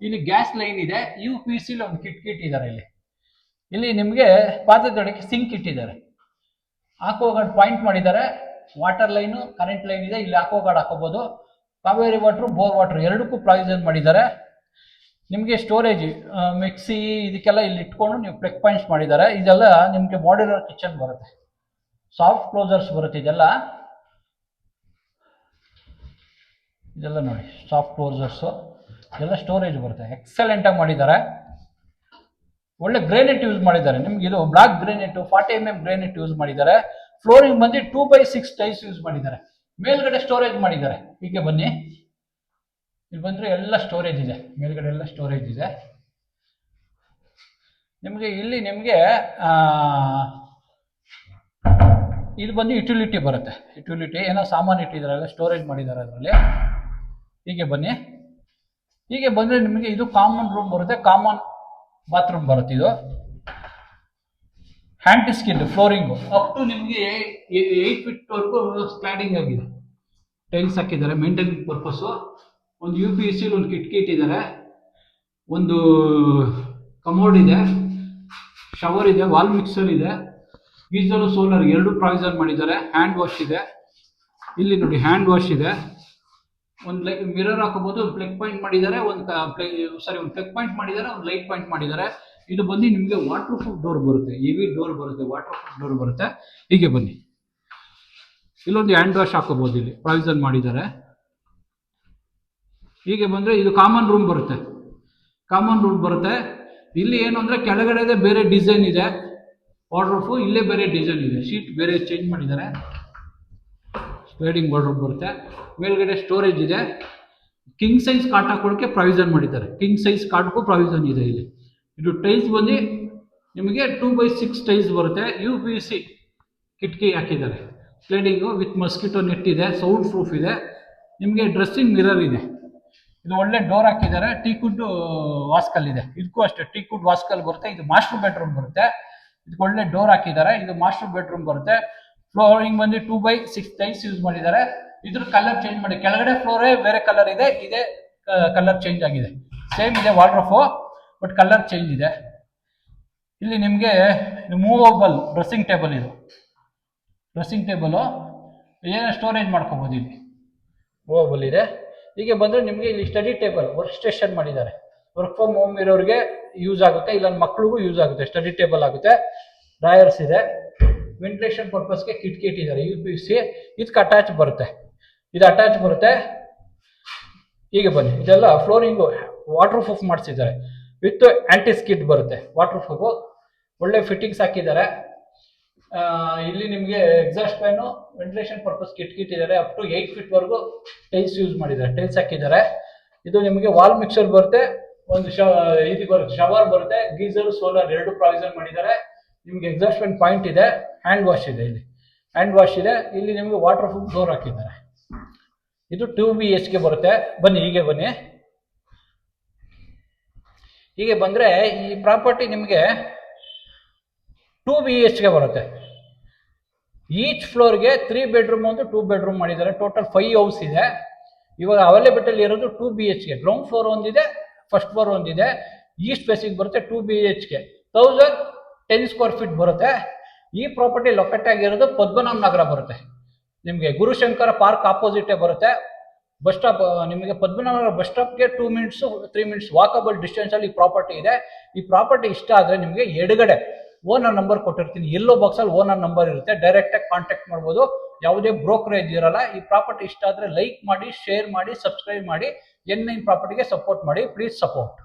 ಇಲ್ಲಿ ಗ್ಯಾಸ್ ಲೈನ್ ಇದೆ. UPVC ಒಂದು ಕಿಟಕಿ ಇಟ್ಟಿದ್ದಾರೆ ಇಲ್ಲಿ. ಇಲ್ಲಿ ನಿಮಗೆ ಪಾತ್ರೆ ತೊಳೆಯಕ್ಕೆ ಸಿಂಕ್ ಇಟ್ಟಿದ್ದಾರೆ, ಆಕ್ವಾಗಾರ್ಡ್ ಪಾಯಿಂಟ್ ಮಾಡಿದ್ದಾರೆ, ವಾಟರ್ ಲೈನು ಕರೆಂಟ್ ಲೈನ್ ಇದೆ, ಇಲ್ಲಿ ಆಕ್ವಾಗಾರ್ಡ್ ಹಾಕೋಬಹುದು. ಕಾವೇರಿ ವಾಟರ್ ಬೋರ್ ವಾಟರ್ ಎರಡಕ್ಕೂ ಪ್ರಾವಿಷನ್ ಮಾಡಿದ್ದಾರೆ. ನಿಮಗೆ ಸ್ಟೋರೇಜ್ ಮಿಕ್ಸಿ ಇದಕ್ಕೆಲ್ಲ ಇಲ್ಲಿ ಇಟ್ಕೊಂಡು ನೀವು ಪ್ಲಗ್ ಪಾಯಿಂಟ್ಸ್ ಮಾಡಿದ್ದಾರೆ. ಇದೆಲ್ಲ ನಿಮಗೆ ಮಾಡ್ಯುಲರ್ ಕಿಚನ್ ಬರುತ್ತೆ, ಸಾಫ್ಟ್ ಕ್ಲೋಸರ್ಸ್ ಬರುತ್ತೆ. ಇದೆಲ್ಲ ನೋಡಿ ಸಾಫ್ಟ್ ಕ್ಲೋಸರ್ಸು, ಇದೆಲ್ಲ ಸ್ಟೋರೇಜ್ ಬರುತ್ತೆ. ಎಕ್ಸಲೆಂಟಾಗಿ ಮಾಡಿದ್ದಾರೆ. ಒಳ್ಳೆ ಗ್ರೇನೆಟ್ ಯೂಸ್ ಮಾಡಿದ್ದಾರೆ. ನಿಮ್ಗೆ ಇದು ಬ್ಲಾಕ್ ಗ್ರೇನೆಟ್ 40 mm ಗ್ರೇನೆಟ್ ಯೂಸ್ ಮಾಡಿದ್ದಾರೆ. ಫ್ಲೋರಿಂಗ್ ಬಂದು 2x6 ಟೈಲ್ಸ್ ಯೂಸ್ ಮಾಡಿದ್ದಾರೆ. ಮೇಲ್ಗಡೆ ಸ್ಟೋರೇಜ್ ಮಾಡಿದ್ದಾರೆ. ಹೀಗೆ ಬನ್ನಿ, ಇಲ್ಲಿ ಬಂದ್ರೆ ಎಲ್ಲ ಸ್ಟೋರೇಜ್ ಇದೆ, ಮೇಲ್ಗಡೆ ಎಲ್ಲ ಸ್ಟೋರೇಜ್ ಇದೆ. ನಿಮಗೆ ಇಲ್ಲಿ ನಿಮಗೆ ಇದು ಬಂದು ಯುಟಿಲಿಟಿ ಬರುತ್ತೆ. ಯುಟಿಲಿಟಿ ಏನೋ ಸಾಮಾನು ಇಟ್ಟಿದ್ದಾರೆ, ಸ್ಟೋರೇಜ್ ಮಾಡಿದ್ದಾರೆ ಅದರಲ್ಲಿ. ಹೀಗೆ ಬನ್ನಿ, ಹೀಗೆ ಬಂದ್ರೆ ನಿಮಗೆ ಇದು ಕಾಮನ್ ರೂಮ್ ಬರುತ್ತೆ, ಕಾಮನ್ ಬಾತ್ರೂಮ್ ಬರುತ್ತೆ. ಇದು hand skin flooring up to ನಿಮಗೆ 8 feet ವರೆಗೂ ಸ್ಲೈಡಿಂಗ್ ಆಗಿದೆ. ಟೈಲ್ಸ್ ಹಾಕಿದ್ದಾರೆ ಮೇಂಟೈನಿಂಗ್ ಪರ್ಪಸ್ಸು. ಒಂದು UPVC ಒಂದು ಕಿಟಕಿ ಇಟ್ಟಿದ್ದಾರೆ, ಒಂದು ಕಮೋಡ್ ಇದೆ, ಶವರ್ ಇದೆ, ವಾಲ್ ಮಿಕ್ಸರ್ ಇದೆ, ಗೀಸರು ಸೋಲಾರ್ ಎರಡು ಪ್ರಾವಿಷನ್ ಮಾಡಿದ್ದಾರೆ. ಹ್ಯಾಂಡ್ ವಾಶ್ ಇದೆ, ಇಲ್ಲಿ ನೋಡಿ ಹ್ಯಾಂಡ್ ವಾಶ್ ಇದೆ. ಒಂದು ಮಿರರ್ ಹಾಕೋಬಹುದು, ಒಂದು ಪ್ಲಗ್ ಪಾಯಿಂಟ್ ಮಾಡಿದ್ದಾರೆ, ಒಂದು ಪ್ಲಗ್ ಪಾಯಿಂಟ್ ಮಾಡಿದ್ದಾರೆ, ಒಂದು ಲೈಟ್ ಪಾಯಿಂಟ್ ಮಾಡಿದ್ದಾರೆ. ಇದು ಬಂದು ನಿಮಗೆ ವಾಟರ್ ಪ್ರೂಫ್ ಡೋರ್ ಬರುತ್ತೆ, EV ಡೋರ್ ಬರುತ್ತೆ, ವಾಟರ್ ಪ್ರೂಫ್ ಡೋರ್ ಬರುತ್ತೆ. ಹೀಗೆ ಬನ್ನಿ, ಇಲ್ಲೊಂದು ಹ್ಯಾಂಡ್ ವಾಶ್ ಹಾಕೋಬಹುದು, ಇಲ್ಲಿ ಪ್ರಾವಿಷನ್ ಮಾಡಿದ್ದಾರೆ. ಹೀಗೆ ಬಂದ್ರೆ ಇದು ಕಾಮನ್ ರೂಮ್ ಬರುತ್ತೆ, ಕಾಮನ್ ರೂಮ್ ಬರುತ್ತೆ. ಇಲ್ಲಿ ಏನು ಅಂದ್ರೆ ಕೆಳಗಡೆ ಬೇರೆ ಡಿಸೈನ್ ಇದೆ, ವಾರ್ಡ್ರೋಬ್ ಇಲ್ಲೇ ಬೇರೆ ಡಿಸೈನ್ ಇದೆ, ಶೀಟ್ ಬೇರೆ ಚೇಂಜ್ ಮಾಡಿದ್ದಾರೆ. ಸ್ಲೈಡಿಂಗ್ ವಾರ್ಡ್ರೋಬ್ ಬರುತ್ತೆ, ಮೇಲ್ಗಡೆ ಸ್ಟೋರೇಜ್ ಇದೆ. ಕಿಂಗ್ ಸೈಜ್ ಕಾಟ್ ಹಾಕೊಳ್ಳೋಕೆ ಪ್ರಾವಿಷನ್ ಮಾಡಿದ್ದಾರೆ, ಕಿಂಗ್ ಸೈಜ್ ಕಾಟ್ಗೂ ಪ್ರಾವಿಷನ್ ಇದೆ. ಇಲ್ಲಿ ಇದು ಟೈಲ್ಸ್ ಬಂದು ನಿಮಗೆ 2x6 ಟೈಲ್ಸ್ ಬರುತ್ತೆ. UPVC ಕಿಟಕಿ ಹಾಕಿದ್ದಾರೆ, ಸ್ಲೈಡಿಂಗು ವಿತ್ ಮಸ್ಕಿಟೋ ನೆಟ್ ಇದೆ, ಸೌಂಡ್ ಪ್ರೂಫ್ ಇದೆ. ನಿಮಗೆ ಡ್ರೆಸ್ಸಿಂಗ್ ಮಿರರ್ ಇದೆ. ಇದು ಒಳ್ಳೆ ಡೋರ್ ಹಾಕಿದ್ದಾರೆ. ಟೀಕುಡ್ ವಾಸ್ಕಲ್ ಇದೆ, ಇದಕ್ಕೂ ಅಷ್ಟೇ ಟೀಕುಡ್ ವಾಸ್ಕಲ್ ಬರುತ್ತೆ. ಇದು ಮಾಸ್ಟರ್ ಬೆಡ್ರೂಮ್ ಬರುತ್ತೆ, ಇದಕ್ಕೆ ಒಳ್ಳೆ ಡೋರ್ ಹಾಕಿದ್ದಾರೆ. ಇದು ಮಾಸ್ಟರ್ ಬೆಡ್ರೂಮ್ ಬರುತ್ತೆ. ಫ್ಲೋರಿಂಗ್ ಬಂದು 2x6 ಟೈಲ್ಸ್ ಯೂಸ್ ಮಾಡಿದ್ದಾರೆ. ಇದ್ರ ಕಲರ್ ಚೇಂಜ್ ಮಾಡಿ, ಕೆಳಗಡೆ ಫ್ಲೋರೇ ಬೇರೆ ಕಲರ್ ಇದೆ, ಇದೇ ಕಲರ್ ಚೇಂಜ್ ಆಗಿದೆ. ಸೇಮ್ ಇದೆ ವಾರ್ಡ್ರೋಬ್, ಬಟ್ ಕಲರ್ ಚೇಂಜ್ ಇದೆ. ಇಲ್ಲಿ ನಿಮಗೆ ಮೂವಬಲ್ ಡ್ರೆಸ್ಸಿಂಗ್ ಟೇಬಲ್, ಇದು ಡ್ರೆಸ್ಸಿಂಗ್ ಟೇಬಲು ಏನೋ ಸ್ಟೋರೇಜ್ ಮಾಡ್ಕೋಬಹುದು. ಇಲ್ಲಿ ಮೂವಬಲ್ ಇದೆ. ಹೀಗೆ ಬಂದರೆ ನಿಮಗೆ ಇಲ್ಲಿ ಸ್ಟಡಿ ಟೇಬಲ್ ವರ್ಕ್ ಸ್ಟೇಷನ್ ಮಾಡಿದ್ದಾರೆ. ವರ್ಕ್ ಫ್ರಮ್ ಹೋಮ್ ಇರೋರಿಗೆ ಯೂಸ್ ಆಗುತ್ತೆ, ಇಲ್ಲ ಮಕ್ಳಿಗೂ ಯೂಸ್ ಆಗುತ್ತೆ. ಸ್ಟಡಿ ಟೇಬಲ್ ಆಗುತ್ತೆ. ಡ್ರಾಯರ್ಸ್ ಇದೆ, ವೆಂಟಿಲೇಷನ್ ಪರ್ಪಸ್ಗೆ ಕಿಟಕಿ ಇಟ್ಟಿದ್ದಾರೆ. UPVC ಇದಕ್ಕೆ ಅಟ್ಯಾಚ್ ಬರುತ್ತೆ, ಇದು ಅಟ್ಯಾಚ್ ಬರುತ್ತೆ. ಹೀಗೆ ಬನ್ನಿ, ಇದೆಲ್ಲ ಫ್ಲೋರಿಂಗು ವಾಟರ್ ಪ್ರೂಫ್ ಮಾಡಿಸಿದ್ದಾರೆ, ವಿತ್ ಆಂಟಿ ಸ್ಕಿಡ್ ಬರುತ್ತೆ ವಾಟರ್ ಪ್ರೂಫು. ಒಳ್ಳೆ ಫಿಟ್ಟಿಂಗ್ಸ್ ಹಾಕಿದ್ದಾರೆ. ಇಲ್ಲಿ ನಿಮಗೆ ಎಕ್ಸಾಸ್ಟ್ ಫ್ಯಾನು ವೆಂಟಿಲೇಷನ್ ಪರ್ಪಸ್ ಕಿಟಕಿ ಇಟ್ಟಿದ್ದಾರೆ. ಅಪ್ ಟು 8 feet ವರೆಗೂ ಟೈಲ್ಸ್ ಯೂಸ್ ಮಾಡಿದ್ದಾರೆ, ಟೈಲ್ಸ್ ಹಾಕಿದ್ದಾರೆ. ಇದು ನಿಮಗೆ ವಾಲ್ ಮಿಕ್ಸರ್ ಬರುತ್ತೆ, ಒಂದು ಇದು ಬರುತ್ತೆ, ಶವರ್ ಬರುತ್ತೆ, ಗೀಸರ್ ಸೋಲಾರ್ ಎರಡು ಪ್ರಾವಿಷನ್ ಮಾಡಿದ್ದಾರೆ. ನಿಮಗೆ ಎಕ್ಸಾಸ್ಟ್ ಫ್ಯಾನ್ ಪಾಯಿಂಟ್ ಇದೆ, ಹ್ಯಾಂಡ್ ವಾಶ್ ಇದೆ, ಇಲ್ಲಿ ಹ್ಯಾಂಡ್ ವಾಶ್ ಇದೆ. ಇಲ್ಲಿ ನಿಮಗೆ ವಾಟರ್ ಪ್ರೂಫ್ ಡೋರ್ ಹಾಕಿದ್ದಾರೆ. ಇದು 2 BHK ಬರುತ್ತೆ. ಬನ್ನಿ, ಹೀಗೆ ಬನ್ನಿ, ಹೀಗೆ ಬಂದ್ರೆ ಈ ಪ್ರಾಪರ್ಟಿ ನಿಮಗೆ 2 BHK ಬರುತ್ತೆ. ಈಚ್ ಫ್ಲೋರ್ಗೆ 3 bedroom ಒಂದು 2 bedroom ಮಾಡಿದ್ದಾರೆ. ಟೋಟಲ್ 5 ಹೌಸ್ ಇದೆ. ಇವಾಗ ಅವೈಲೇಬಲ್ ಇರೋದು 2 BHK. ಗ್ರೌಂಡ್ ಫ್ಲೋರ್ ಒಂದಿದೆ, ಫಸ್ಟ್ ಫ್ಲೋರ್ ಒಂದಿದೆ. ಈಸ್ಟ್ ಫೇಸಿಂಗ್ ಬರುತ್ತೆ 2 BHK, 1010 square feet ಬರುತ್ತೆ. ಈ ಪ್ರಾಪರ್ಟಿ ಲೊಕೇಟ್ ಆಗಿರೋದು ಪದ್ಮನಾಭ ನಗರ ಬರುತ್ತೆ. ನಿಮಗೆ ಗುರುಶಂಕರ ಪಾರ್ಕ್ ಆಪೋಸಿಟೇ ಬರುತ್ತೆ. ಬಸ್ ಸ್ಟಾಪ್ ನಿಮಗೆ ಪದ್ಮನಾಭ ನಗರ ಬಸ್ ಸ್ಟಾಪ್ಗೆ 2 minutes 3 minutes ವಾಕಬಲ್ ಡಿಸ್ಟೆನ್ಸ್ ಅಲ್ಲಿ ಈ ಪ್ರಾಪರ್ಟಿ ಇದೆ. ಈ ಪ್ರಾಪರ್ಟಿ ಇಷ್ಟ ಆದರೆ ನಿಮಗೆ ಎಡಗಡೆ ಓನರ್ ನಂಬರ್ ಕೊಟ್ಟಿರ್ತೀನಿ, ಎಲ್ಲೋ ಬಾಕ್ಸ್ ಅಲ್ಲಿ ಓನರ್ ನಂಬರ್ ಇರುತ್ತೆ, ಡೈರೆಕ್ಟ್ ಆಗಿ ಕಾಂಟ್ಯಾಕ್ಟ್ ಮಾಡ್ಬೋದು. ಯಾವುದೇ ಬ್ರೋಕರೇಜ್ ಇರಲ್ಲ. ಈ ಪ್ರಾಪರ್ಟಿ ಇಷ್ಟ ಆದರೆ ಲೈಕ್ ಮಾಡಿ, ಶೇರ್ ಮಾಡಿ, ಸಬ್ಸ್ಕ್ರೈಬ್ ಮಾಡಿ. N9 ಪ್ರಾಪರ್ಟಿಗೆ ಸಪೋರ್ಟ್ ಮಾಡಿ, ಪ್ಲೀಸ್ ಸಪೋರ್ಟ್.